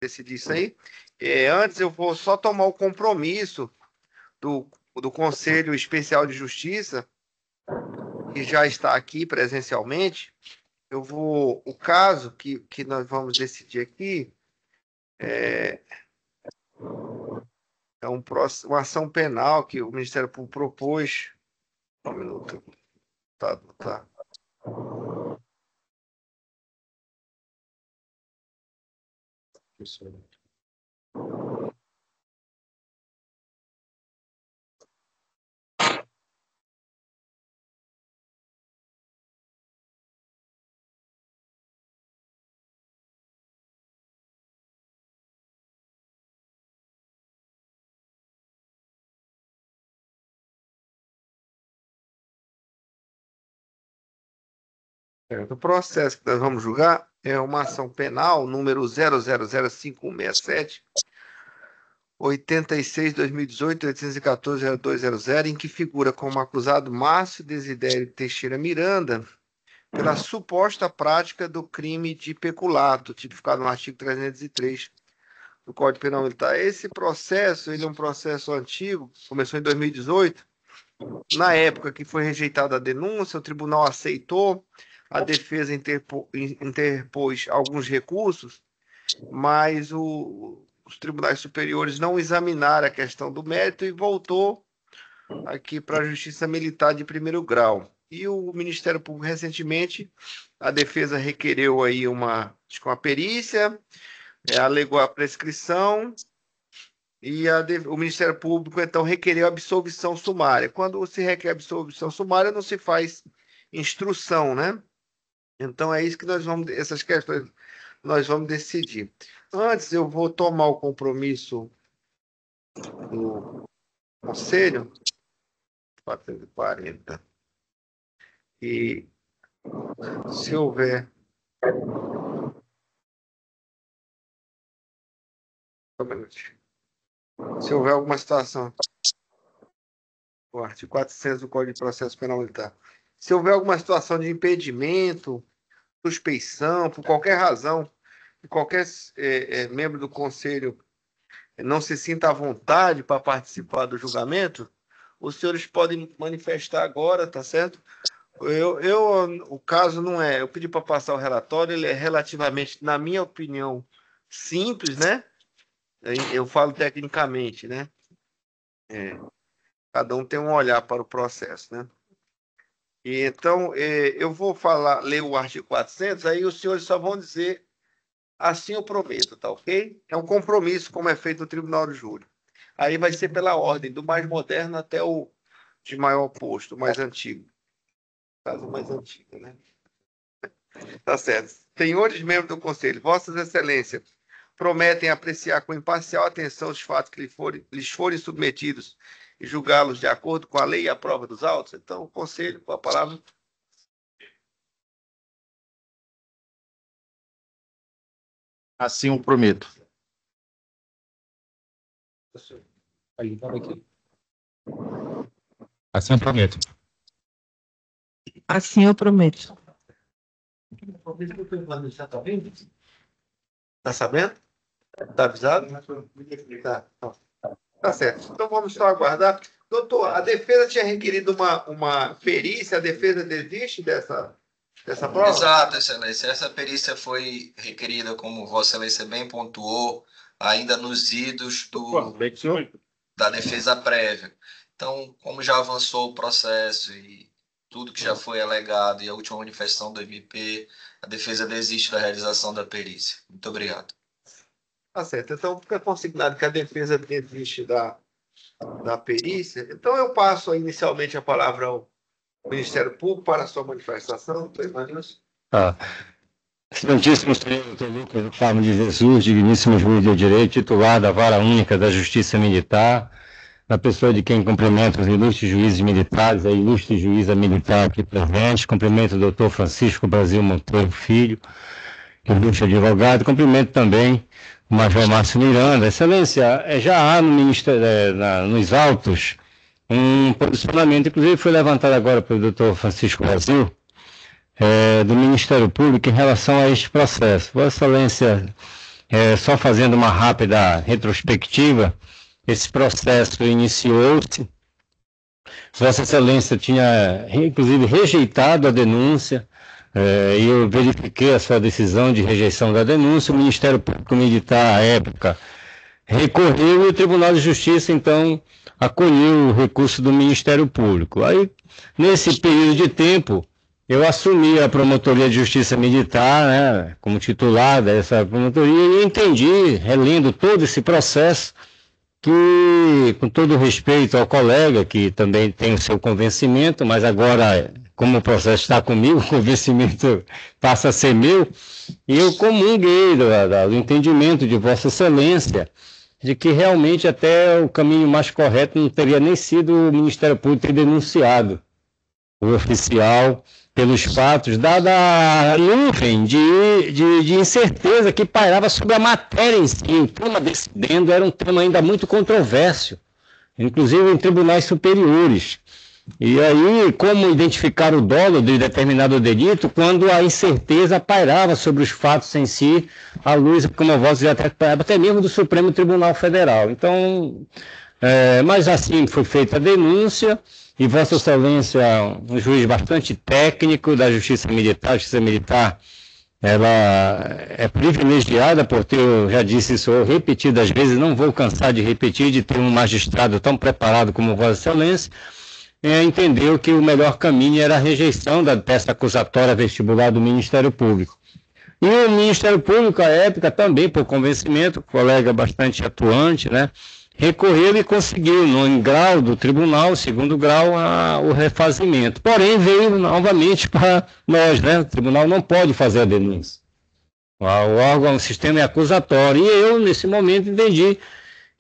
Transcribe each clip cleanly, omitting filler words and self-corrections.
decidir isso aí. Antes, eu vou só tomar o compromisso do Conselho Especial de Justiça, que já está aqui presencialmente. O caso que nós vamos decidir aqui é uma ação penal que o Ministério Público propôs. Um minuto. Tá. Isso. O processo que nós vamos julgar é uma ação penal número 000567 86/2018, 814-0200, em que figura como acusado Márcio Desidério Teixeira Miranda pela suposta prática do crime de peculato, tipificado no artigo 303 do Código Penal Militar. Esse processo, ele é um processo antigo, começou em 2018. Na época que foi rejeitada a denúncia, o tribunal aceitou, a defesa interpôs alguns recursos, mas os tribunais superiores não examinaram a questão do mérito e voltou aqui para a Justiça Militar de primeiro grau. E o Ministério Público, recentemente, a defesa requereu aí uma perícia, alegou a prescrição, e o Ministério Público, então, requereu absolvição sumária. Quando se requer absolvição sumária, não se faz instrução, né? Então, é isso que essas questões nós vamos decidir. Antes, eu vou tomar o compromisso do Conselho, 440, e se houver... Se houver alguma situação, o artigo 400 do Código de Processo Penal Militar, se houver alguma situação de impedimento, suspeição, por qualquer razão, que qualquer membro do Conselho não se sinta à vontade para participar do julgamento, os senhores podem manifestar agora, tá certo? O caso não é... Eu pedi para passar o relatório, ele é relativamente, na minha opinião, simples, né? Eu falo tecnicamente, né? Cada um tem um olhar para o processo, né? E então, eu vou ler o artigo 400, aí os senhores só vão dizer assim eu prometo, tá ok? É um compromisso, como é feito no Tribunal de Júri. Aí vai ser pela ordem, do mais moderno até o de maior posto, o mais antigo. Caso mais antigo, né? Tá certo. Senhores membros do Conselho, Vossas Excelências, prometem apreciar com imparcial atenção os fatos que lhes forem submetidos e julgá-los de acordo com a lei e a prova dos autos? Então, o Conselho, com a palavra. Assim eu prometo. Assim eu prometo. Assim eu prometo. Está sabendo? Está avisado? Tá certo. Então vamos só aguardar. Doutor, a defesa tinha requerido uma perícia, a defesa desiste dessa prova? Exato, Excelência. Essa perícia foi requerida, como Vossa Excelência bem pontuou, ainda nos idos da defesa prévia. Então, como já avançou o processo e tudo que já foi alegado e a última manifestação do MP, a defesa desiste da realização da perícia. Muito obrigado. Tá certo. Então, fica consignado que a defesa desiste da perícia. Então, eu passo inicialmente a palavra ao Ministério Público para a sua manifestação. Excelentíssimo senhor Dr. Lucas do Carmo de Jesus, digníssimo juiz de direito, titular da Vara Única da Justiça Militar, na pessoa de quem cumprimento os ilustres juízes militares, a ilustre juíza militar aqui presente, cumprimento o doutor Francisco Brasil Monteiro Filho, ilustre advogado, cumprimento também o Major Márcio Miranda. Excelência, já há no Ministério, nos autos um posicionamento, inclusive foi levantado agora pelo doutor Francisco Brasil, do Ministério Público em relação a este processo. Vossa Excelência Só fazendo uma rápida retrospectiva, esse processo iniciou-se. Vossa Excelência tinha, inclusive, rejeitado a denúncia, e eu verifiquei a sua decisão de rejeição da denúncia. O Ministério Público Militar, à época, recorreu e o Tribunal de Justiça, então, acolheu o recurso do Ministério Público. Aí, nesse período de tempo, eu assumi a Promotoria de Justiça Militar, né, como titular dessa promotoria, e entendi, relendo todo esse processo, que, com todo respeito ao colega, que também tem o seu convencimento, mas agora, como o processo está comigo, o convencimento passa a ser meu, e eu comunguei do entendimento de Vossa Excelência, de que realmente até o caminho mais correto não teria nem sido o Ministério Público ter denunciado o oficial pelos fatos, dada a nuvem de incerteza que pairava sobre a matéria em si. O tema desse adendo era um tema ainda muito controverso, inclusive em tribunais superiores. E aí, como identificar o dolo de determinado delito quando a incerteza pairava sobre os fatos em si, à luz, como a voz já até mesmo do Supremo Tribunal Federal. Então, mas assim foi feita a denúncia, e Vossa Excelência, um juiz bastante técnico da Justiça Militar. A Justiça Militar, ela é privilegiada por ter, eu já disse isso repetidas vezes, não vou cansar de repetir, de ter um magistrado tão preparado como Vossa Excelência. Entendeu que o melhor caminho era a rejeição da peça acusatória vestibular do Ministério Público. E o Ministério Público, à época, também, por convencimento, colega bastante atuante, né, recorreu e conseguiu, no grau do tribunal, segundo grau, o refazimento. Porém, veio novamente para nós, né? O tribunal não pode fazer a denúncia. O órgão, o sistema é acusatório. E eu, nesse momento, entendi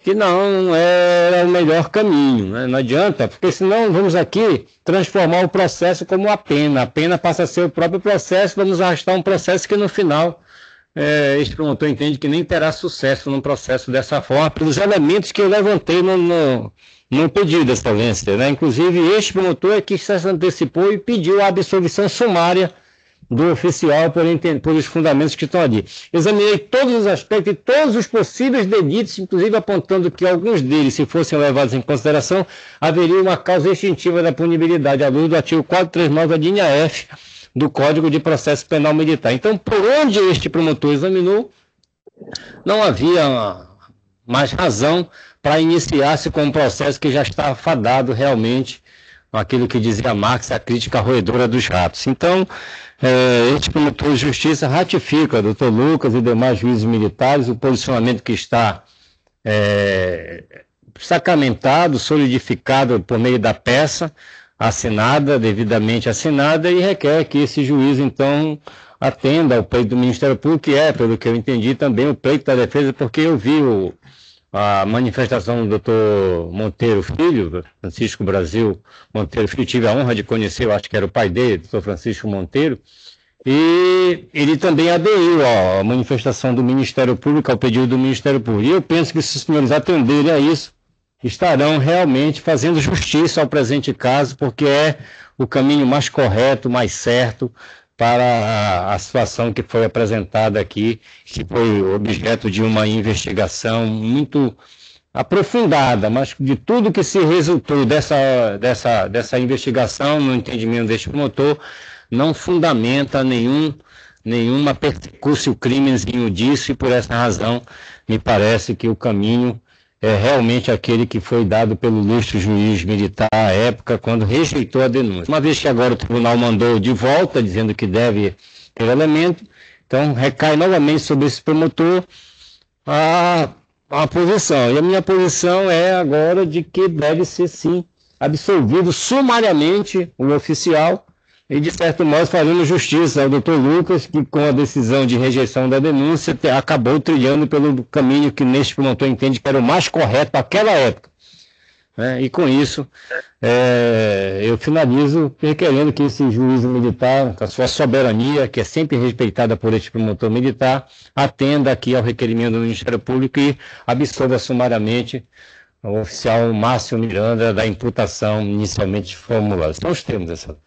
que não era o melhor caminho, né? Não adianta, porque senão vamos aqui transformar o processo como a pena. A pena passa a ser o próprio processo, vamos arrastar um processo que no final este promotor entende que nem terá sucesso num processo dessa forma, pelos elementos que eu levantei no pedido, Excelência, né? Inclusive, este promotor é que se antecipou e pediu a absolvição sumária do oficial por os fundamentos que estão ali. Examinei todos os aspectos e todos os possíveis delitos, inclusive apontando que alguns deles, se fossem levados em consideração, haveria uma causa extintiva da punibilidade à luz do artigo 439, a linha F, do Código de Processo Penal Militar. Então, por onde este promotor examinou, não havia mais razão para iniciar-se com um processo que já está fadado realmente, aquilo que dizia Marx, a crítica roedora dos ratos. Então, este promotor de justiça ratifica, doutor Lucas e demais juízes militares, o posicionamento que está sacramentado, solidificado por meio da peça, assinada, devidamente assinada, e requer que esse juiz, então, atenda ao pleito do Ministério Público, que é, pelo que eu entendi, também o pleito da defesa, porque eu vi a manifestação do doutor Monteiro Filho, Francisco Brasil Monteiro Filho, tive a honra de conhecer, eu acho que era o pai dele, doutor Francisco Monteiro, e ele também aderiu à manifestação do Ministério Público, ao pedido do Ministério Público. E eu penso que se os senhores atenderem a isso, estarão realmente fazendo justiça ao presente caso, porque é o caminho mais correto, mais certo para a situação que foi apresentada aqui, que foi objeto de uma investigação muito aprofundada, mas de tudo que se resultou dessa investigação, no entendimento deste promotor, não fundamenta nenhuma persecução crimezinho disso, e por essa razão me parece que o caminho é realmente aquele que foi dado pelo ilustre juiz militar à época, quando rejeitou a denúncia. Uma vez que agora o tribunal mandou de volta, dizendo que deve ter elemento, então recai novamente sobre esse promotor a posição. E a minha posição é agora de que deve ser, sim, absolvido sumariamente o oficial, e, de certo modo, faremos justiça ao doutor Lucas, que, com a decisão de rejeição da denúncia, acabou trilhando pelo caminho que neste promotor entende que era o mais correto naquela época. E, com isso, eu finalizo requerendo que esse juízo militar, com a sua soberania, que é sempre respeitada por este promotor militar, atenda aqui ao requerimento do Ministério Público e absolva sumariamente o oficial Márcio Miranda da imputação inicialmente formulada. São os termos dessa lei.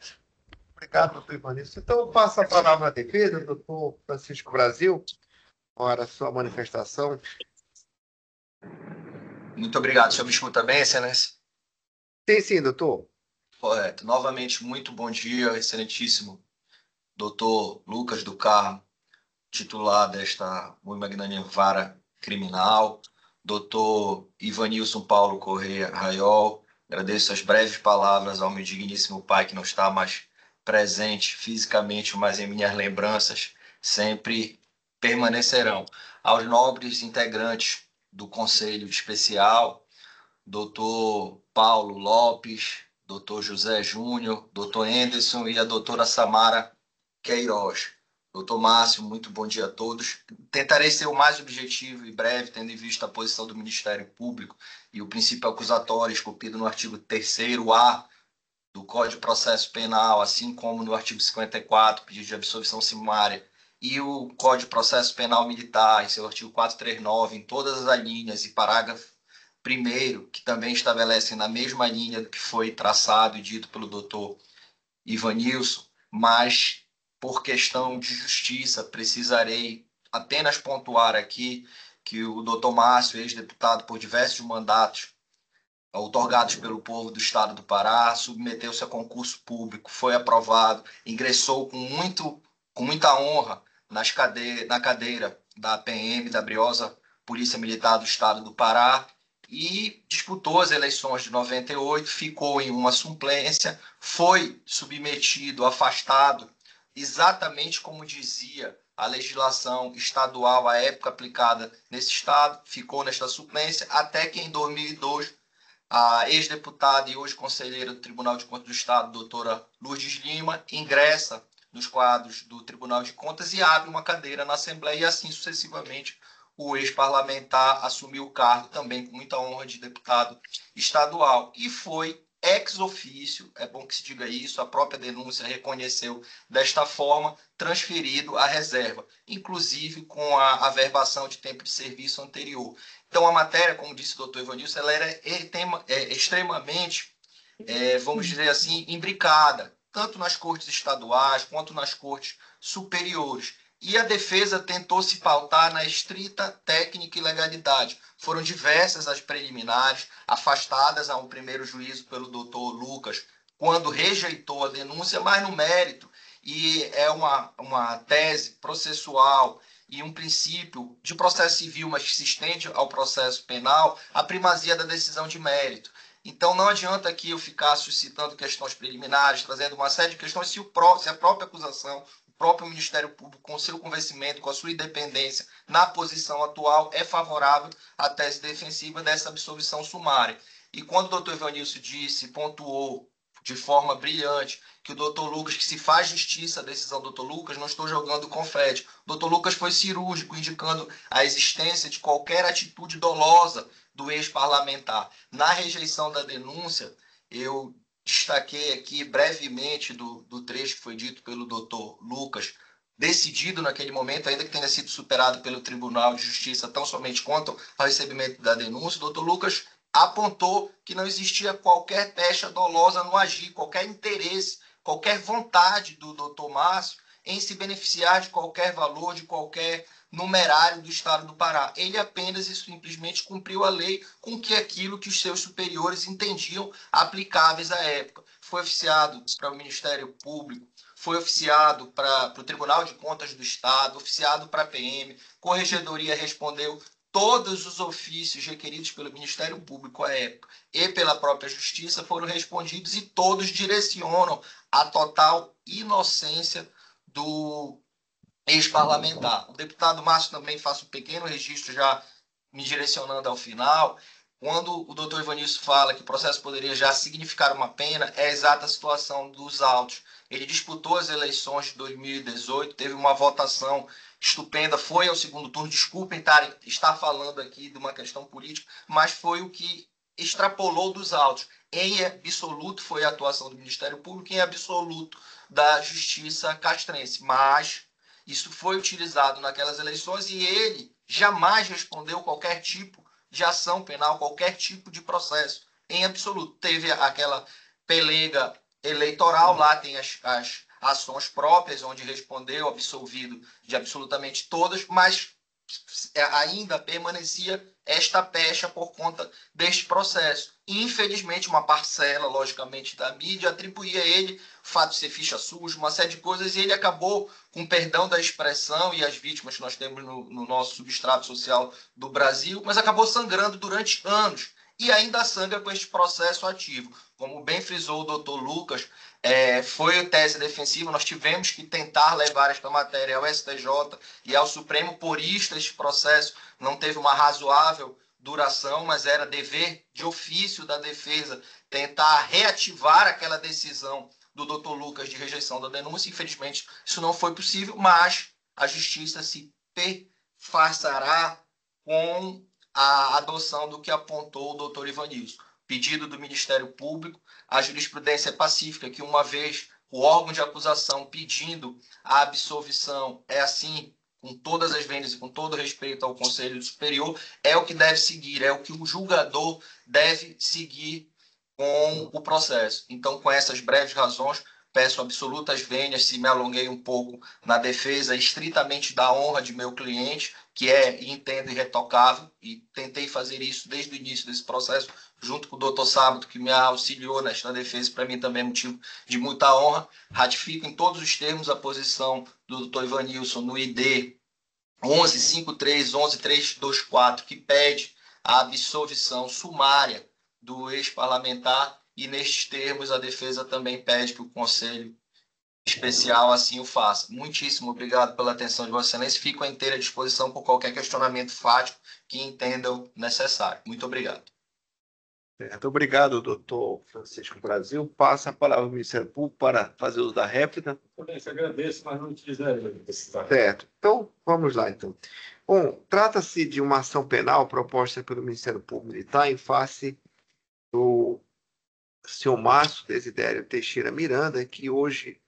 Obrigado, doutor Ivanilson. Então, eu passo a palavra à defesa, doutor Francisco Brasil. a sua manifestação. Muito obrigado. O senhor me escuta bem, Excelência? Sim, doutor. Correto. Novamente, muito bom dia, excelentíssimo doutor Lucas do Carmo, titular desta muito magnânima vara criminal, doutor Ivanilson Paulo Correia Raiol. Agradeço as breves palavras ao meu digníssimo pai, que não está mais presente fisicamente, mas em minhas lembranças sempre permanecerão. Aos nobres integrantes do Conselho Especial, doutor Paulo Lopes, doutor José Júnior, doutor Anderson e a doutora Samara Queiroz. Doutor Márcio, muito bom dia a todos. Tentarei ser o mais objetivo e breve, tendo em vista a posição do Ministério Público e o princípio acusatório esculpido no artigo 3º-A do Código de Processo Penal, assim como no artigo 54, pedido de absolvição sumária, e o Código de Processo Penal Militar, em seu artigo 439, em todas as linhas e parágrafo 1º, que também estabelecem na mesma linha do que foi traçado e dito pelo doutor Ivanilson, mas por questão de justiça precisarei apenas pontuar aqui que o doutor Márcio, ex-deputado por diversos mandatos outorgados pelo povo do estado do Pará, submeteu-se a concurso público, foi aprovado, ingressou com muita honra na cadeira da PM, da briosa Polícia Militar do estado do Pará, e disputou as eleições de 98, ficou em uma suplência, foi submetido, afastado, exatamente como dizia a legislação estadual à época aplicada nesse estado, ficou nesta suplência, até que em 2002, a ex-deputada e hoje conselheira do Tribunal de Contas do Estado, doutora Lourdes Lima, ingressa nos quadros do Tribunal de Contas e abre uma cadeira na Assembleia, e assim sucessivamente o ex-parlamentar assumiu o cargo também com muita honra de deputado estadual. E foi ex officio, é bom que se diga isso, a própria denúncia reconheceu desta forma, transferido à reserva, inclusive com a averbação de tempo de serviço anterior. Então, a matéria, como disse o doutor Ivanilson, ela era extremamente, vamos dizer assim, imbricada, tanto nas cortes estaduais quanto nas cortes superiores. E a defesa tentou se pautar na estrita técnica e legalidade. Foram diversas as preliminares, afastadas a um primeiro juízo pelo doutor Lucas, quando rejeitou a denúncia, mas no mérito, e é uma tese processual e um princípio de processo civil, mas que se estende ao processo penal, a primazia da decisão de mérito. Então, não adianta aqui eu ficar suscitando questões preliminares, trazendo uma série de questões, se a própria acusação, o próprio Ministério Público, com seu convencimento, com a sua independência, na posição atual, é favorável à tese defensiva dessa absolvição sumária. E quando o doutor Ivanilson pontuou de forma brilhante que o doutor Lucas, que se faz justiça à decisão do doutor Lucas, não estou jogando confete. O doutor Lucas foi cirúrgico, indicando a existência de qualquer atitude dolosa do ex-parlamentar. Na rejeição da denúncia, eu destaquei aqui brevemente do trecho que foi dito pelo doutor Lucas, decidido naquele momento, ainda que tenha sido superado pelo Tribunal de Justiça, tão somente quanto ao recebimento da denúncia, o doutor Lucas apontou que não existia qualquer pecha dolosa no agir, qualquer interesse, qualquer vontade do doutor Márcio em se beneficiar de qualquer valor, de qualquer numerário do Estado do Pará. Ele apenas e simplesmente cumpriu a lei com aquilo que os seus superiores entendiam aplicáveis à época. Foi oficiado para o Ministério Público, foi oficiado para o Tribunal de Contas do Estado, oficiado para a PM, Corregedoria respondeu. Todos os ofícios requeridos pelo Ministério Público à época e pela própria Justiça foram respondidos e todos direcionam a total inocência do ex-parlamentar. O deputado Márcio também faz um pequeno registro, já me direcionando ao final. Quando o doutor Ivanilson fala que o processo poderia já significar uma pena, é a exata situação dos autos. Ele disputou as eleições de 2018, teve uma votação estupenda, foi ao segundo turno. Desculpem estar falando aqui de uma questão política, mas foi o que extrapolou dos autos. Em absoluto foi a atuação do Ministério Público, em absoluto da Justiça castrense. Mas isso foi utilizado naquelas eleições e ele jamais respondeu qualquer tipo de ação penal, qualquer tipo de processo, em absoluto. Teve aquela pelega eleitoral, lá tem as ações próprias, onde respondeu absolvido de absolutamente todas, mas ainda permanecia esta pecha por conta deste processo. E, infelizmente, uma parcela, logicamente, da mídia atribuía a ele o fato de ser ficha suja, uma série de coisas, e ele acabou, com perdão da expressão e as vítimas que nós temos no nosso substrato social do Brasil, mas acabou sangrando durante anos. E ainda sangra com este processo ativo. Como bem frisou o doutor Lucas, foi tese defensiva, nós tivemos que tentar levar esta matéria ao STJ e ao Supremo, por isso este processo não teve uma razoável duração, mas era dever de ofício da defesa tentar reativar aquela decisão do doutor Lucas de rejeição da denúncia. Infelizmente, isso não foi possível, mas a justiça se perfaçará com a adoção do que apontou o doutor Ivanilson. Pedido do Ministério Público, a jurisprudência é pacífica, que uma vez o órgão de acusação pedindo a absolvição, é assim, com todas as vendas e com todo respeito ao Conselho Superior, é o que deve seguir, é o que o julgador deve seguir com o processo. Então, com essas breves razões, peço absolutas vênias se me alonguei um pouco na defesa estritamente da honra de meu cliente, que é, entendo, irretocável, e tentei fazer isso desde o início desse processo, junto com o doutor Sábado, que me auxiliou nesta defesa, para mim também é motivo de muita honra. Ratifico em todos os termos a posição do doutor Ivanilson no ID 1153, 11324, que pede a absolvição sumária do ex-parlamentar, e nestes termos a defesa também pede que o Conselho Especial assim o faça. Muitíssimo obrigado pela atenção de Vossa Excelência. Fico à inteira disposição por qualquer questionamento fático que entendam necessário. Muito obrigado. Certo. Obrigado, doutor Francisco Brasil. Passa a palavra ao Ministério Público para fazer uso da réplica. Agradeço, mas não utilizaria. Certo. Então, vamos lá, então. Bom, trata-se de uma ação penal proposta pelo Ministério Público Militar em face do senhor Márcio Desidério Teixeira Miranda, que hoje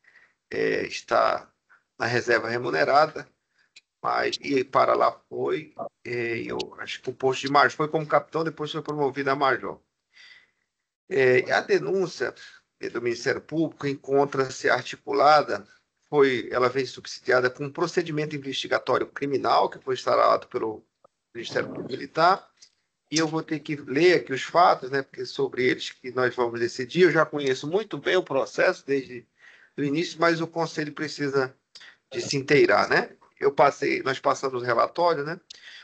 está na reserva remunerada, mas e para lá foi, eu acho que o posto de major, foi como capitão, depois foi promovido a major. A denúncia do Ministério Público encontra-se articulada, ela vem subsidiada com um procedimento investigatório criminal que foi instaurado pelo Ministério Público Militar, e eu vou ter que ler aqui os fatos, né, porque sobre eles que nós vamos decidir. Eu já conheço muito bem o processo desde o início, mas o Conselho precisa de se inteirar, né? Nós passamos o relatório, né?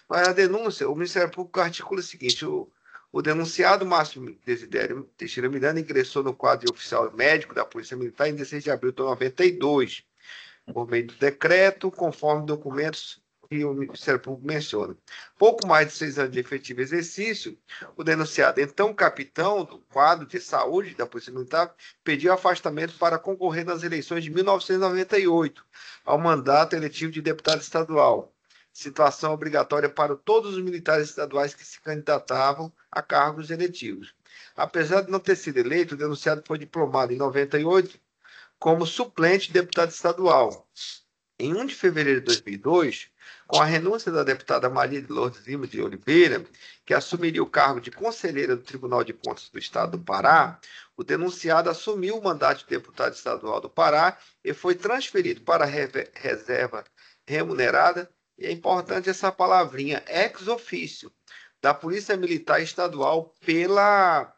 Mas a denúncia, o Ministério Público articula o seguinte: o denunciado Márcio Desidério Teixeira Miranda ingressou no quadro de oficial médico da Polícia Militar em 16 de abril de 92, por meio do decreto, conforme documentos que o Ministério Público menciona. Pouco mais de 6 anos de efetivo exercício, o denunciado, então capitão do quadro de saúde da Polícia Militar, pediu afastamento para concorrer nas eleições de 1998 ao mandato eletivo de deputado estadual, situação obrigatória para todos os militares estaduais que se candidatavam a cargos eletivos. Apesar de não ter sido eleito, o denunciado foi diplomado em 98 como suplente de deputado estadual. Em 1 de fevereiro de 2002, com a renúncia da deputada Maria de Lourdes Lima de Oliveira, que assumiria o cargo de conselheira do Tribunal de Contas do Estado do Pará, o denunciado assumiu o mandato de deputado estadual do Pará e foi transferido para a reserva remunerada, e é importante essa palavrinha, ex officio, da Polícia Militar Estadual pela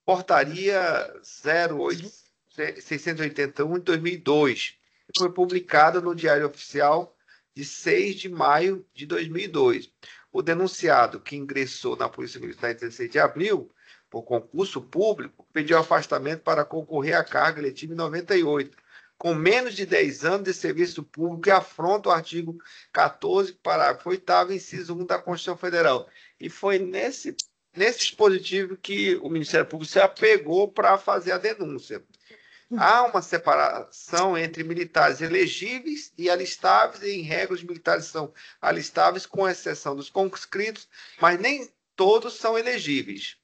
Portaria 0681 de 2002, que foi publicada no Diário Oficial de 6 de maio de 2002. O denunciado, que ingressou na Polícia Militar em 16 de abril, por concurso público, pediu afastamento para concorrer à carga eletiva em 98, com menos de 10 anos de serviço público, e afronta o artigo 14, parágrafo 8º, inciso 1 da Constituição Federal. E foi nesse dispositivo que o Ministério Público se apegou para fazer a denúncia. Há uma separação entre militares elegíveis e alistáveis, e em regra os militares são alistáveis, com exceção dos conscritos, mas nem todos são elegíveis.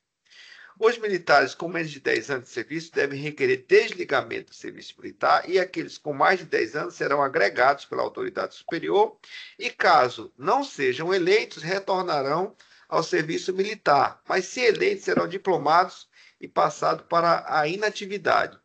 Os militares com menos de 10 anos de serviço devem requerer desligamento do serviço militar, e aqueles com mais de 10 anos serão agregados pela autoridade superior e, caso não sejam eleitos, retornarão ao serviço militar, mas se eleitos serão diplomados e passados para a inatividade.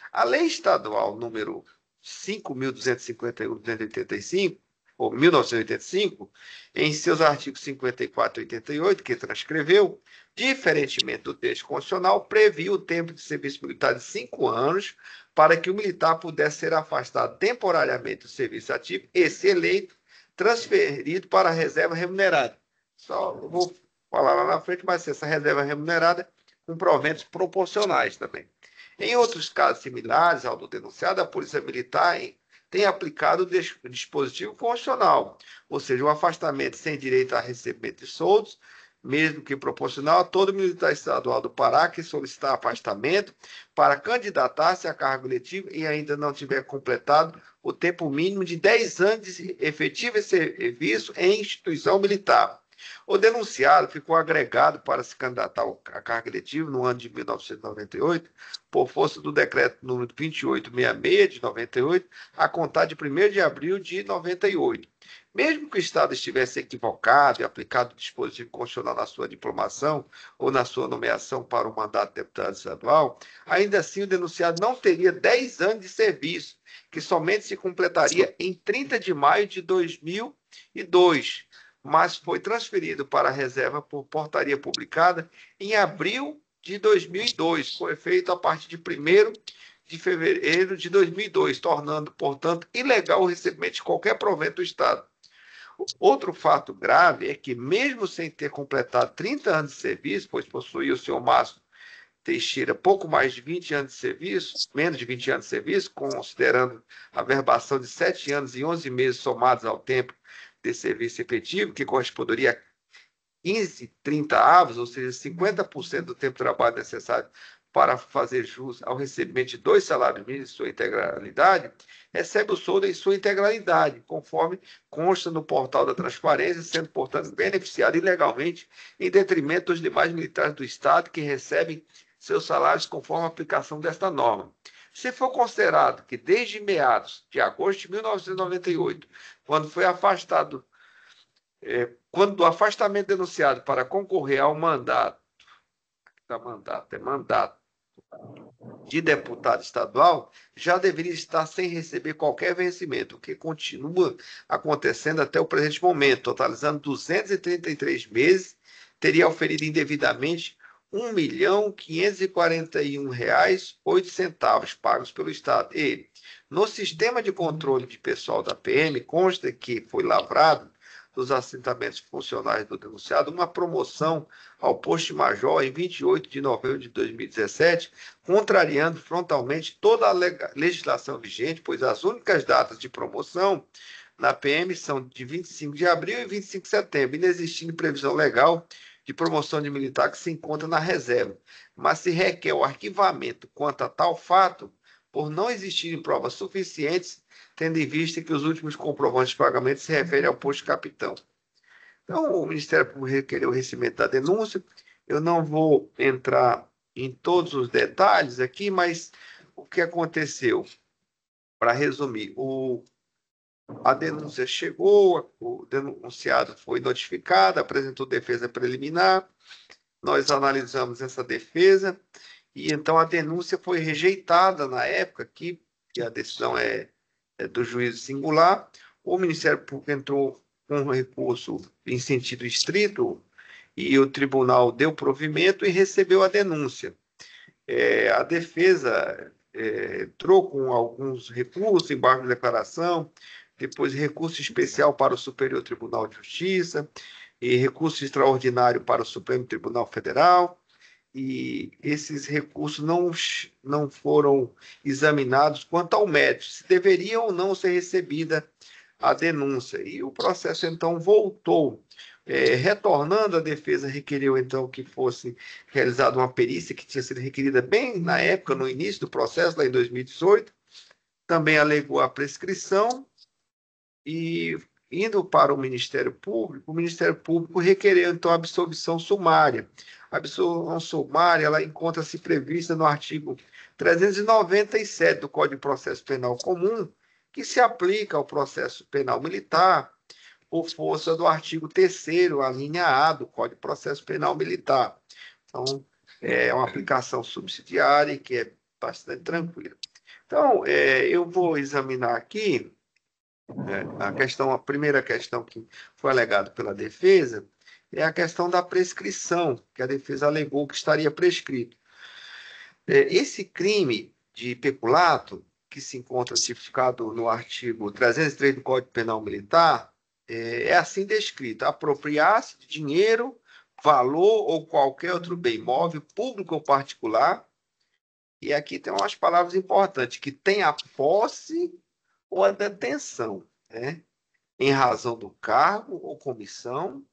A Lei Estadual número 5.251/285 ou 1985, em seus artigos 54 e 88, que transcreveu, diferentemente do texto constitucional, previa o tempo de serviço militar de 5 anos para que o militar pudesse ser afastado temporariamente do serviço ativo e, se eleito, transferido para a reserva remunerada. Só vou falar lá na frente, mas essa reserva remunerada com proventos proporcionais também. Em outros casos similares ao do denunciado, a Polícia Militar tem aplicado o dispositivo constitucional, ou seja, o afastamento sem direito a recebimento de soldos, mesmo que proporcional a todo militar estadual do Pará que solicitar afastamento para candidatar-se a cargo eletivo e ainda não tiver completado o tempo mínimo de 10 anos de efetivo serviço em instituição militar. O denunciado ficou agregado para se candidatar a cargo eletivo no ano de 1998, por força do decreto número 2866 de 98, a contar de 1º de abril de 98. Mesmo que o Estado estivesse equivocado e aplicado o dispositivo constitucional na sua diplomação ou na sua nomeação para o mandato de deputado estadual, ainda assim o denunciado não teria 10 anos de serviço, que somente se completaria em 30 de maio de 2002, mas foi transferido para a reserva por portaria publicada em abril de 2002, com efeito a partir de 1º de fevereiro de 2002, tornando, portanto, ilegal o recebimento de qualquer provento do Estado. Outro fato grave é que, mesmo sem ter completado 30 anos de serviço, pois possuía o senhor Márcio Teixeira pouco mais de 20 anos de serviço, menos de 20 anos de serviço, considerando a verbação de 7 anos e 11 meses somados ao tempo de serviço efetivo, que corresponderia a 15 30avos, ou seja, 50% do tempo de trabalho necessário para fazer jus ao recebimento de 2 salários mínimos em sua integralidade, recebe o soldo em sua integralidade, conforme consta no portal da transparência, sendo, portanto, beneficiado ilegalmente em detrimento dos demais militares do Estado que recebem seus salários conforme a aplicação desta norma. Se for considerado que desde meados de agosto de 1998, quando foi afastado, quando do afastamento denunciado para concorrer ao mandato de deputado estadual, já deveria estar sem receber qualquer vencimento, o que continua acontecendo até o presente momento, totalizando 233 meses, teria oferido indevidamente R$ 1.541,08 pagos pelo Estado. E, no sistema de controle de pessoal da PM, consta que foi lavrado dos assentamentos funcionais do denunciado uma promoção ao posto de major em 28 de novembro de 2017, contrariando frontalmente toda a legislação vigente, pois as únicas datas de promoção na PM são de 25 de abril e 25 de setembro, inexistindo previsão legal de promoção de militar que se encontra na reserva, mas se requer o arquivamento quanto a tal fato, por não existirem provas suficientes, tendo em vista que os últimos comprovantes de pagamento se referem ao posto de capitão. Então, o Ministério Público requereu o recebimento da denúncia. Eu não vou entrar em todos os detalhes aqui, mas o que aconteceu? Para resumir, a denúncia chegou, o denunciado foi notificado, apresentou defesa preliminar, nós analisamos essa defesa, e então a denúncia foi rejeitada na época, que a decisão é do juízo singular. O Ministério Público entrou com um recurso em sentido estrito e o tribunal deu provimento e recebeu a denúncia. A defesa entrou com alguns recursos, embargo de declaração, depois recurso especial para o Superior Tribunal de Justiça e recurso extraordinário para o Supremo Tribunal Federal, e esses recursos não foram examinados quanto ao mérito, se deveria ou não ser recebida a denúncia. E o processo, então, voltou. Retornando, a defesa requeriu, então, que fosse realizada uma perícia que tinha sido requerida bem na época, no início do processo, lá em 2018. Também alegou a prescrição e, indo para o Ministério Público requereu, então, a absolvição sumária. A absolvição sumária, ela encontra-se prevista no artigo 397 do Código de Processo Penal Comum, que se aplica ao processo penal militar por força do artigo 3º, a linha A do Código de Processo Penal Militar. Então, é uma aplicação subsidiária que é bastante tranquila. Então, eu vou examinar aqui A primeira questão que foi alegada pela defesa é a questão da prescrição, que a defesa alegou que estaria prescrito. Esse crime de peculato, que se encontra tipificado no artigo 303 do Código Penal Militar, é assim descrito: apropriar-se de dinheiro, valor ou qualquer outro bem móvel, público ou particular. E aqui tem umas palavras importantes, que tem a posse ou a detenção, né? Em razão do cargo ou comissão,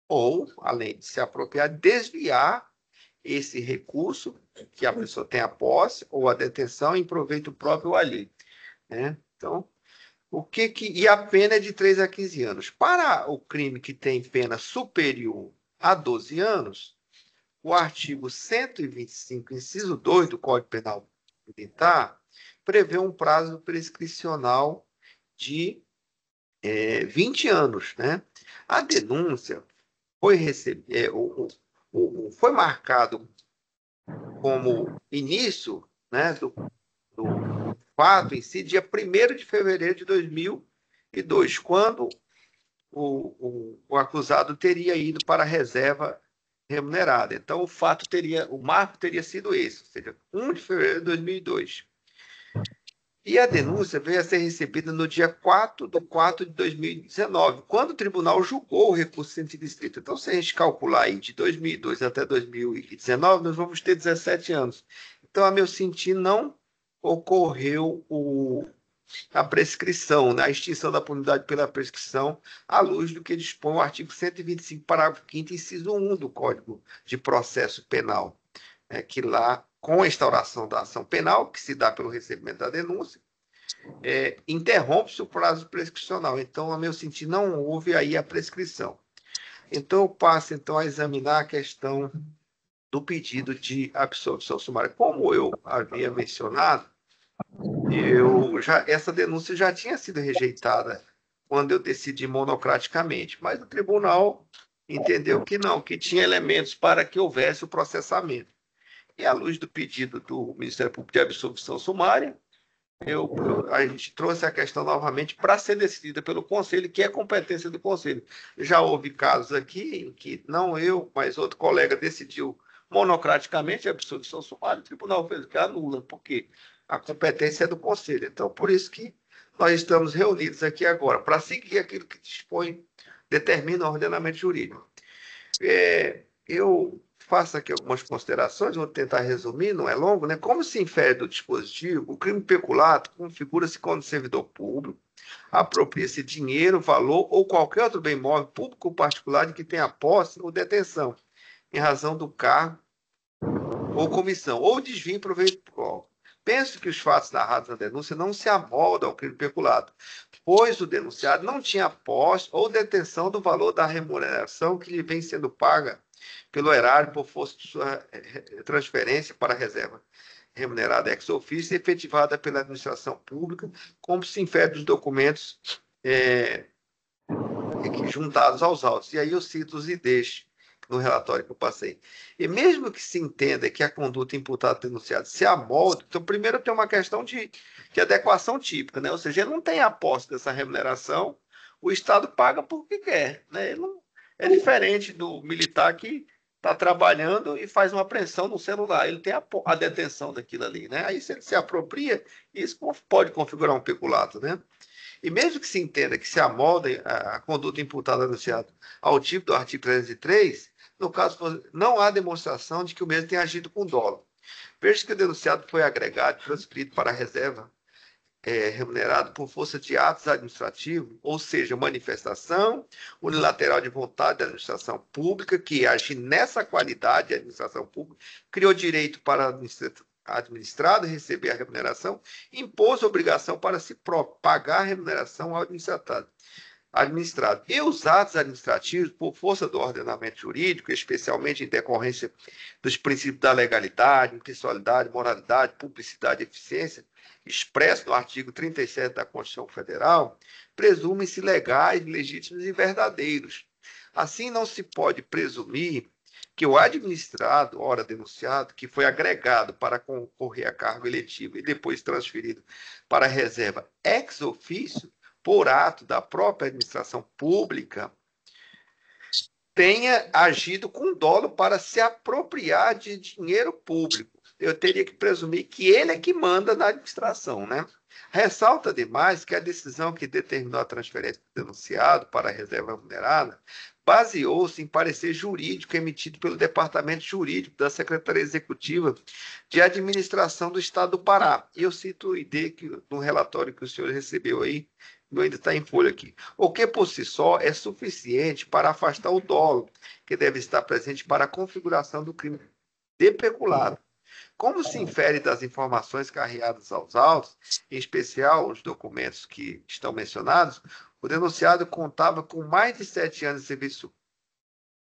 ou, além de se apropriar, desviar esse recurso que a pessoa tem a posse ou a detenção em proveito próprio ou alheio, né? Então, e a pena é de 3 a 15 anos. Para o crime que tem pena superior a 12 anos, o artigo 125, inciso 2 do Código Penal Militar, prevê um prazo prescricional de 20 anos, né? A denúncia foi marcado como início, né, do fato em si, dia 1º de fevereiro de 2002, quando o acusado teria ido para a reserva remunerada. Então, o marco teria sido esse, ou seja, 1 de fevereiro de 2002. E a denúncia veio a ser recebida no dia 4/4 de 2019, quando o tribunal julgou o recurso sentido-estrito. Então, se a gente calcular aí de 2002 até 2019, nós vamos ter 17 anos. Então, a meu sentir, não ocorreu a prescrição, né? A extinção da punidade pela prescrição, à luz do que dispõe o artigo 125, parágrafo 5º, inciso 1 do Código de Processo Penal, que lá, com a instauração da ação penal, que se dá pelo recebimento da denúncia, interrompe-se o prazo prescricional. Então, a meu sentir, não houve aí a prescrição. Então, eu passo então, a examinar a questão do pedido de absolvição sumária. Como eu havia mencionado, essa denúncia já tinha sido rejeitada quando eu decidi monocraticamente, mas o tribunal entendeu que não, que tinha elementos para que houvesse o processamento. E, à luz do pedido do Ministério Público de absolvição sumária, a gente trouxe a questão novamente para ser decidida pelo Conselho, que é competência do Conselho. Já houve casos aqui em que não eu, mas outro colega decidiu monocraticamente a absolvição sumária, o tribunal fez o que anula, porque a competência é do Conselho. Então, por isso que nós estamos reunidos aqui agora, para seguir aquilo que determina o ordenamento jurídico. Eu faço aqui algumas considerações, vou tentar resumir, não é longo, né? Como se infere do dispositivo, o crime peculato configura-se quando o servidor público apropria-se dinheiro, valor ou qualquer outro bem móvel, público ou particular, de que tenha posse ou detenção, em razão do cargo ou comissão, ou desvio em proveito próprio. Penso que os fatos narrados na denúncia não se amoldam ao crime peculado, pois o denunciado não tinha posse ou detenção do valor da remuneração que lhe vem sendo paga pelo erário por força de sua transferência para a reserva remunerada ex officio efetivada pela administração pública, como se infere dos documentos juntados aos autos. E aí eu cito os IDs no relatório que eu passei. E mesmo que se entenda que a conduta imputada denunciada se amolda, então primeiro tem uma questão de adequação típica, né? Ou seja, ele não tem a posse dessa remuneração, o Estado paga porque quer, né? Ele não, é diferente do militar que está trabalhando e faz uma apreensão no celular, ele tem a detenção daquilo ali, né? Aí se ele se apropria, isso pode configurar um peculato, né? E mesmo que se entenda que se amolda a conduta imputada denunciada ao tipo do artigo 303, no caso, não há demonstração de que o mesmo tenha agido com dolo. Veja que o denunciado foi agregado e transferido para a reserva remunerado por força de atos administrativos, ou seja, manifestação unilateral de vontade da administração pública, que age nessa qualidade de administração pública, criou direito para administrado receber a remuneração, impôs obrigação para si próprio pagar a remuneração ao administrado. E os atos administrativos, por força do ordenamento jurídico, especialmente em decorrência dos princípios da legalidade, impessoalidade, moralidade, publicidade e eficiência, expresso no artigo 37 da Constituição Federal, presumem-se legais, legítimos e verdadeiros. Assim, não se pode presumir que o administrado, ora denunciado, que foi agregado para concorrer a cargo eletivo e depois transferido para a reserva ex officio, por ato da própria administração pública, tenha agido com dolo para se apropriar de dinheiro público. Eu teria que presumir que ele é que manda na administração, né? Ressalta demais que a decisão que determinou a transferência do denunciado para a reserva remunerada baseou-se em parecer jurídico emitido pelo Departamento Jurídico da Secretaria Executiva de Administração do Estado do Pará. E eu cito o ID no relatório que o senhor recebeu aí, ainda está em folha aqui. O que por si só é suficiente para afastar o dolo que deve estar presente para a configuração do crime de peculado. Como se infere das informações carreadas aos autos, em especial os documentos que estão mencionados, o denunciado contava com mais de 7 anos de serviço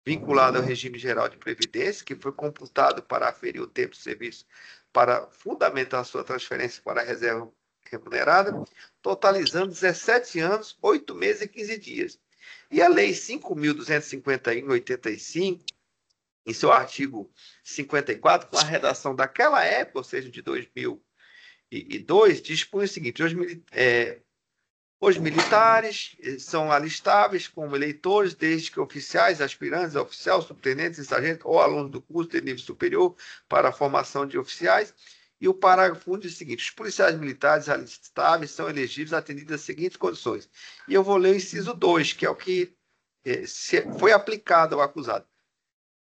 vinculado ao regime geral de previdência, que foi computado para aferir o tempo de serviço para fundamentar sua transferência para a reserva remunerada, totalizando 17 anos, 8 meses e 15 dias. E a Lei 5.251/85, em seu artigo 54, com a redação daquela época, ou seja, de 2002, dispõe o seguinte: os militares são alistáveis como eleitores, desde que oficiais, aspirantes, oficiais, subtenentes e sargentos ou alunos do curso de nível superior para a formação de oficiais. E o parágrafo 1 diz o seguinte: os policiais militares alistáveis são elegíveis atendidas as seguintes condições. E eu vou ler o inciso 2, que é o que foi aplicado ao acusado.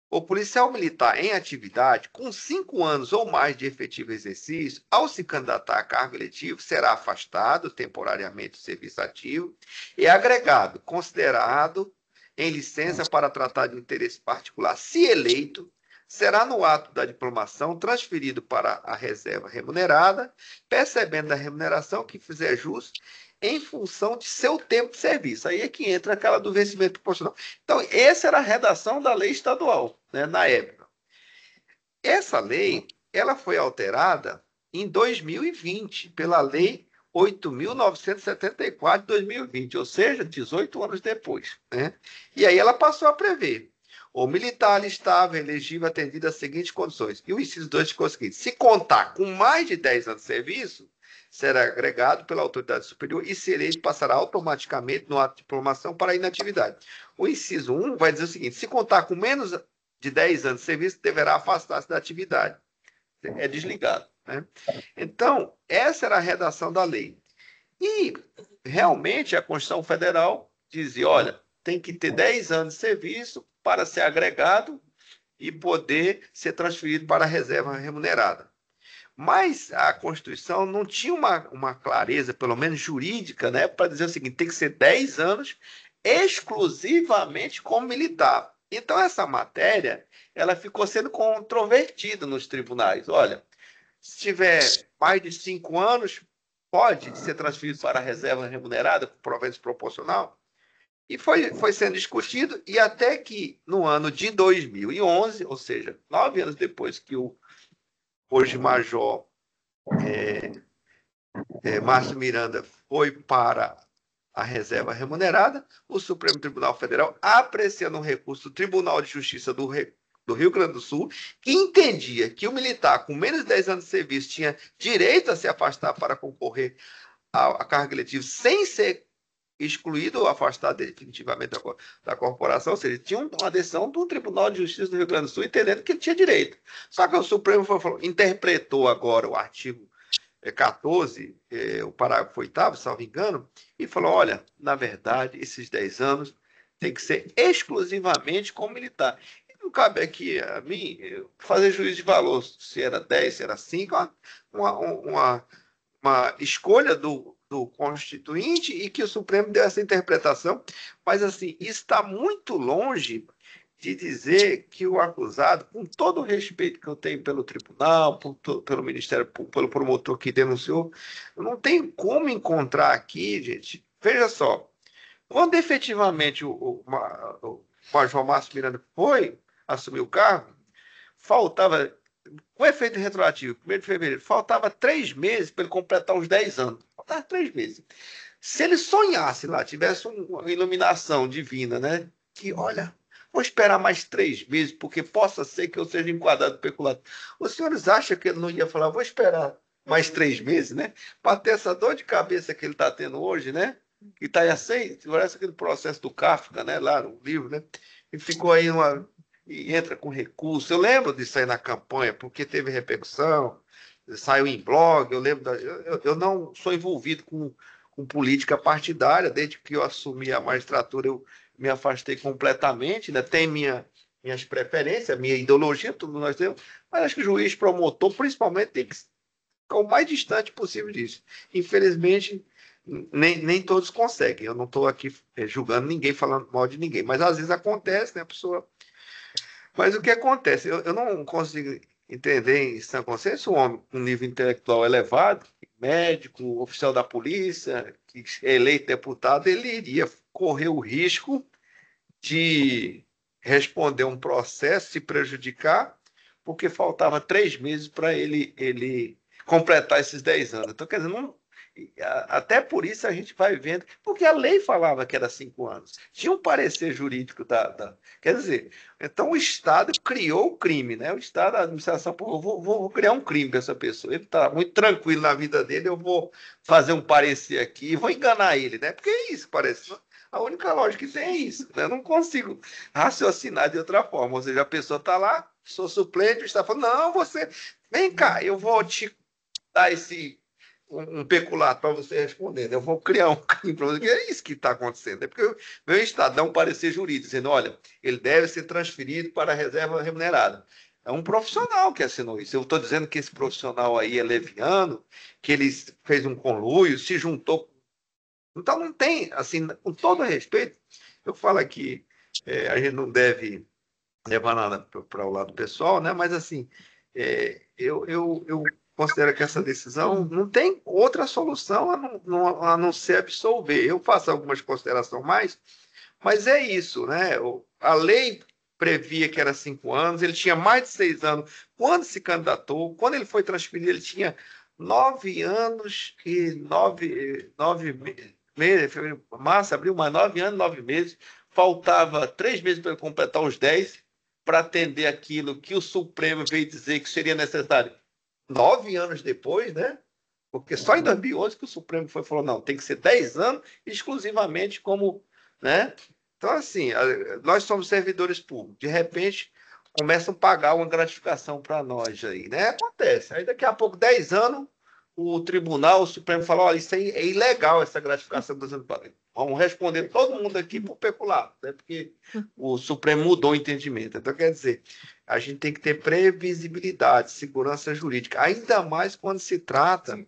O policial militar em atividade, com 5 anos ou mais de efetivo exercício, ao se candidatar a cargo eletivo, será afastado temporariamente do serviço ativo e agregado, considerado em licença para tratar de interesse particular, se eleito, será no ato da diplomação transferido para a reserva remunerada, percebendo a remuneração que fizer jus em função de seu tempo de serviço. Aí é que entra aquela do vencimento proporcional. Então, essa era a redação da lei estadual, né, na época. Essa lei, ela foi alterada em 2020, pela Lei 8.974 de 2020, ou seja, 18 anos depois, né? E aí ela passou a prever: o militar alistável elegível atendido às seguintes condições. E o inciso 2 ficou o seguinte: se contar com mais de 10 anos de serviço, será agregado pela autoridade superior e, se eleito, passará automaticamente no ato de diplomação para a inatividade. O inciso 1 vai dizer o seguinte: se contar com menos de 10 anos de serviço, deverá afastar-se da atividade. É desligado, né? Então, essa era a redação da lei. E, realmente, a Constituição Federal dizia: olha, tem que ter 10 anos de serviço para ser agregado e poder ser transferido para a reserva remunerada. Mas a Constituição não tinha uma clareza, pelo menos jurídica, né, para dizer o seguinte: tem que ser 10 anos exclusivamente como militar. Então, essa matéria ela ficou sendo controvertida nos tribunais. Olha, se tiver mais de 5 anos, pode ser transferido para a reserva remunerada com provento proporcional? E foi sendo discutido, e até que no ano de 2011, ou seja, 9 anos depois que o hoje Major Márcio Miranda foi para a reserva remunerada, o Supremo Tribunal Federal, apreciando um recurso do Tribunal de Justiça do Rio Grande do Sul, que entendia que o militar com menos de 10 anos de serviço tinha direito a se afastar para concorrer a cargo eletivo sem ser excluído ou afastado definitivamente da corporação, ou seja, tinha uma decisão do Tribunal de Justiça do Rio Grande do Sul entendendo que ele tinha direito. Só que o Supremo interpretou agora o artigo 14, o parágrafo 8º, salvo engano, e falou: olha, na verdade, esses 10 anos tem que ser exclusivamente como militar. E não cabe aqui a mim fazer juízo de valor, se era 10, se era 5, uma escolha do Constituinte, e que o Supremo deu essa interpretação. Mas, assim, isso está muito longe de dizer que o acusado, com todo o respeito que eu tenho pelo tribunal, pelo Ministério Público, pelo promotor que denunciou, não tem como encontrar aqui, gente. Veja só, quando efetivamente o Major Márcio Miranda foi assumir o cargo, faltava, com efeito retroativo, 1º de fevereiro, faltava 3 meses para ele completar os 10 anos. Faltava 3 meses. Se ele sonhasse lá, tivesse uma iluminação divina, né? Que, olha, vou esperar mais 3 meses, porque possa ser que eu seja enquadrado peculato. Os senhores acham que ele não ia falar, vou esperar mais 3 meses, né? Para ter essa dor de cabeça que ele está tendo hoje, né? Que está aí assim, parece aquele processo do Kafka, né? Lá no livro, né? E ficou aí e entra com recurso. Eu lembro disso aí na campanha, porque teve repercussão, saiu em blog, eu lembro. Eu não sou envolvido com política partidária, desde que eu assumi a magistratura, eu me afastei completamente, né? Tem minhas preferências, minha ideologia, tudo nós temos, mas acho que o juiz promotor, principalmente, tem que ficar o mais distante possível disso. Infelizmente, nem todos conseguem. Eu não estou aqui julgando ninguém, falando mal de ninguém, mas às vezes acontece, né? A pessoa. Mas o que acontece? Eu não consigo entender em sã consciência um homem com nível intelectual elevado, médico, oficial da polícia, que é eleito deputado, ele iria correr o risco de responder um processo, se prejudicar, porque faltava 3 meses para ele completar esses 10 anos. Então, quer dizer, até por isso a gente vai vendo, porque a lei falava que era 5 anos. Tinha um parecer jurídico Quer dizer, então o Estado criou o crime, né? O Estado, a administração, vou criar um crime para essa pessoa. Ele está muito tranquilo na vida dele, eu vou fazer um parecer aqui e vou enganar ele, né? Porque é isso, parece. A única lógica que tem é isso. Né? Eu não consigo raciocinar de outra forma. Ou seja, a pessoa está lá, sou suplente, o Estado falando, não, você, vem cá, eu vou te dar um peculato para você responder. Né? Eu vou criar um crime para você. Que é isso que está acontecendo. É porque o Estado dá um parecer jurídico, dizendo, olha, ele deve ser transferido para a reserva remunerada. É um profissional que assinou isso. Eu estou dizendo que esse profissional aí é leviano, que ele fez um conluio, se juntou. Então, não tem, assim, com todo respeito, eu falo aqui, a gente não deve levar nada para o lado pessoal, né? Mas, assim, eu considero que essa decisão não tem outra solução a não ser absolver. Eu faço algumas considerações mais, mas é isso, né? A lei previa que era 5 anos, ele tinha mais de 6 anos quando se candidatou, quando ele foi transferido, ele tinha 9 anos e 9 meses, fevereiro, março, abril, mais 9 anos, 9 meses, faltava 3 meses para ele completar os 10 para atender aquilo que o Supremo veio dizer que seria necessário 9 anos depois, né? Porque só em 2011 que o Supremo falou, não, tem que ser 10 anos exclusivamente como, né? Então, assim, nós somos servidores públicos. De repente, começam a pagar uma gratificação para nós aí, né? Acontece. Aí, daqui a pouco, 10 anos, o tribunal, o Supremo fala, olha, isso aí é ilegal, essa gratificação que está sendo. Vamos responder todo mundo aqui por peculato, né? Porque o Supremo mudou o entendimento. Então, quer dizer, a gente tem que ter previsibilidade, segurança jurídica, ainda mais quando se trata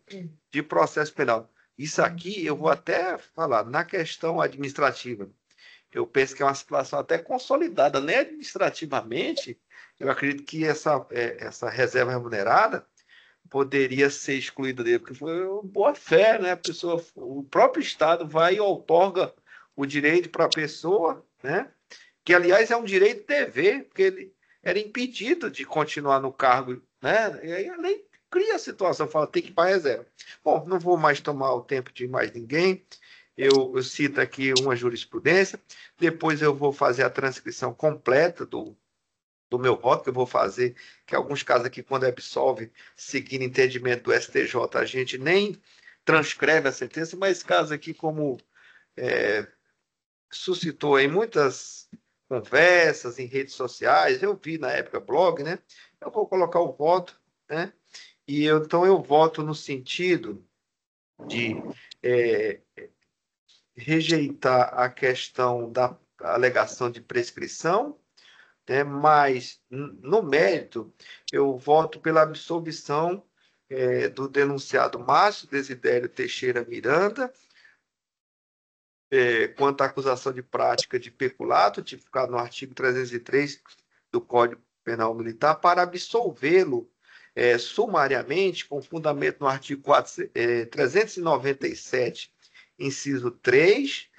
de processo penal. Isso aqui, eu vou até falar, na questão administrativa, eu penso que é uma situação até consolidada, nem administrativamente, eu acredito que essa reserva remunerada poderia ser excluída dele, porque foi boa fé, né? O próprio Estado vai e outorga o direito para a pessoa, né? Que, aliás, é um direito dever, porque ele era impedido de continuar no cargo, né? E aí a lei cria a situação, fala, tem que ir para a reserva. Bom, não vou mais tomar o tempo de mais ninguém, eu cito aqui uma jurisprudência, depois eu vou fazer a transcrição completa do meu voto, que eu vou fazer, que alguns casos aqui, quando absolve, seguindo entendimento do STJ, a gente nem transcreve a sentença, mas esse caso aqui, como suscitou em muitas conversas em redes sociais, eu vi na época blog, né? Eu vou colocar o voto, né? Então eu voto no sentido de rejeitar a questão da alegação de prescrição, né? Mas, no mérito, eu voto pela absolvição do denunciado Márcio Desidério Teixeira Miranda, quanto à acusação de prática de peculato, tipificado no artigo 303 do Código Penal Militar, para absolvê-lo sumariamente, com fundamento no artigo 397, inciso 3,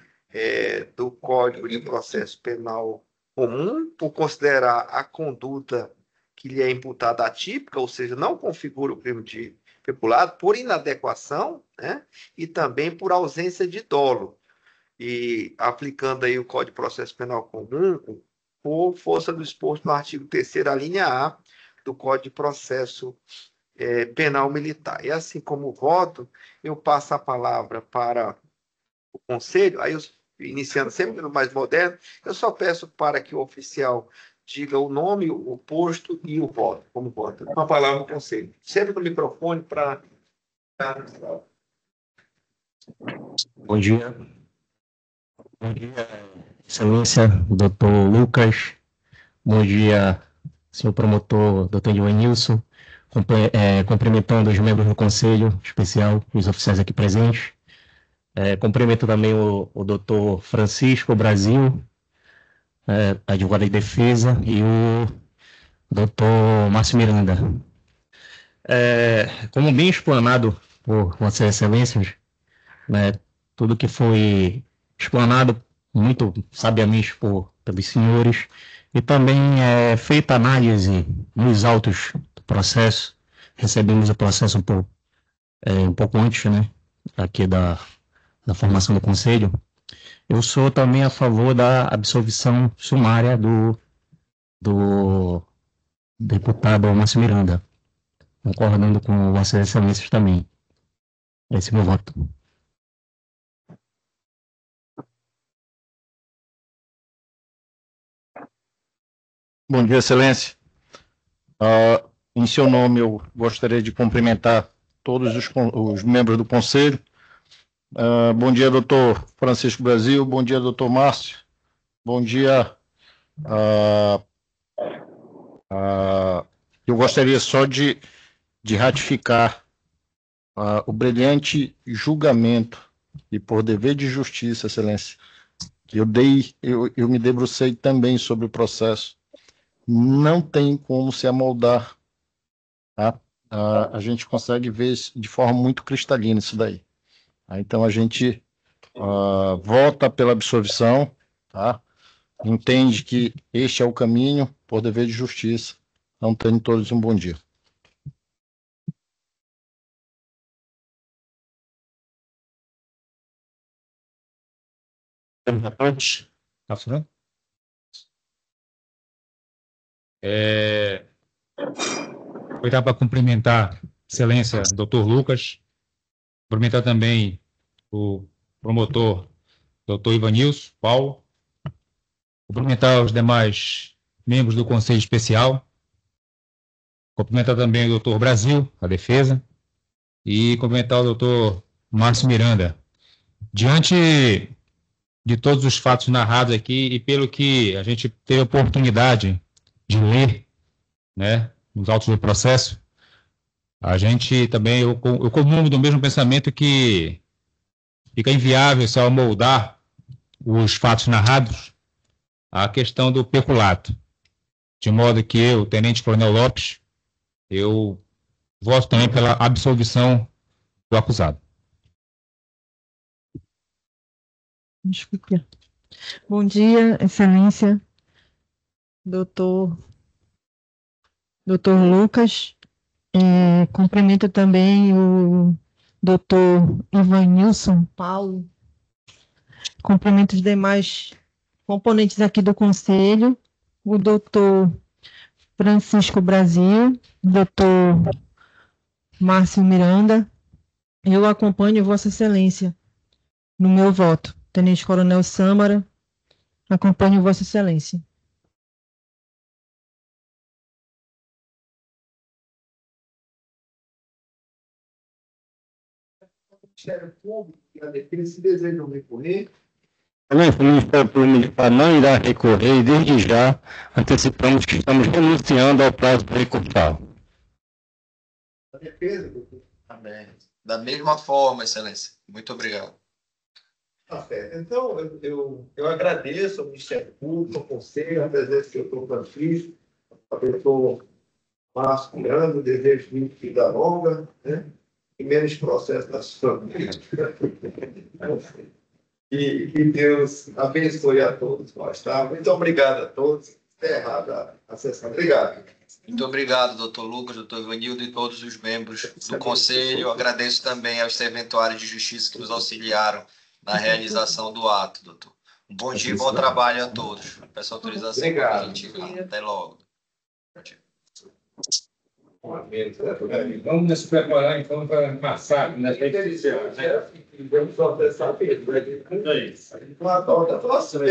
do Código de Processo Penal Comum, por considerar a conduta que lhe é imputada atípica, ou seja, não configura o crime de peculato, por inadequação, né? E também por ausência de dolo. E aplicando aí o Código de Processo Penal Comum, por força do exposto no artigo 3º, a linha A do Código de Processo Penal Militar. E assim como voto, eu passo a palavra para o Conselho, aí eu, iniciando sempre no mais moderno, eu só peço para que o oficial diga o nome, o posto e o voto, como vota. Com a palavra do Conselho. Sempre no microfone para... Bom dia. Bom dia, Excelência, doutor Lucas. Bom dia, senhor promotor, doutor Ivanilson. Cumprimentando os membros do Conselho Especial, os oficiais aqui presentes. Cumprimento também o doutor Francisco Brasil, advogado de defesa, e o doutor Márcio Miranda. Como bem explanado por Vossas Excelências, né, tudo que foi explanado muito sabiamente pelos senhores, e também feita análise nos autos do processo. Recebemos o processo um pouco antes, né, aqui da formação do Conselho. Eu sou também a favor da absolvição sumária do deputado Márcio Miranda, concordando com Vossas Excelências também. Esse é o meu voto. Bom dia, Excelência. Em seu nome, eu gostaria de cumprimentar todos os membros do Conselho. Bom dia, doutor Francisco Brasil. Bom dia, doutor Márcio. Bom dia. Eu gostaria só de ratificar o brilhante julgamento e por dever de justiça, Excelência, que eu me debrucei também sobre o processo. Não tem como se amoldar, tá? A gente consegue ver de forma muito cristalina isso daí. Então, a gente vota pela absolvição, tá? Entende que este é o caminho por dever de justiça. Então, tenham todos um bom dia. Tá funcionando? Aproveitar para cumprimentar a Excelência, doutor Lucas, cumprimentar também o promotor, doutor Ivanilson, Paulo, cumprimentar os demais membros do Conselho Especial, cumprimentar também o doutor Brasil, a defesa, e cumprimentar o doutor Márcio Miranda. Diante de todos os fatos narrados aqui e pelo que a gente teve a oportunidade de ler, né, nos autos do processo, a gente também, eu comungo do mesmo pensamento que fica inviável se amoldar os fatos narrados à questão do peculato. De modo que eu, Tenente Coronel Lopes, eu voto também pela absolvição do acusado. Desculpe. Bom dia, Excelência, doutor Lucas. Cumprimento também o doutor Ivanilson Paulo. Cumprimento os demais componentes aqui do Conselho, o doutor Francisco Brasil, doutor Márcio Miranda. Eu acompanho Vossa Excelência no meu voto. Tenente Coronel Sâmara, acompanho Vossa Excelência. O Ministério Público e a defesa, se desejam recorrer. O Ministério Público não irá recorrer e, desde já, antecipamos que estamos renunciando ao prazo para recursar. A defesa, doutor. Amém. Da mesma forma, Excelência. Muito obrigado. Tá certo. Então, eu agradeço ao Ministério Público, ao Conselho, a presença do doutor Francisco, ao doutor Márcio Miranda, desejo de vida longa, né? E menos processo na sua vida. E que Deus abençoe a todos nós, tá? Muito obrigado a todos. Está errada a sessão. Obrigado. Muito obrigado, doutor Lucas, doutor Ivanildo e todos os membros do Conselho. Eu agradeço também aos serventuários de justiça que nos auxiliaram na realização do ato, doutor. Um bom dia e bom trabalho a todos. Peço autorização. Obrigado. Pra gente. Até logo. Vamos nos preparar, então, para a massacre, né? Vamos só pensar, é isso. Uma torta próxima.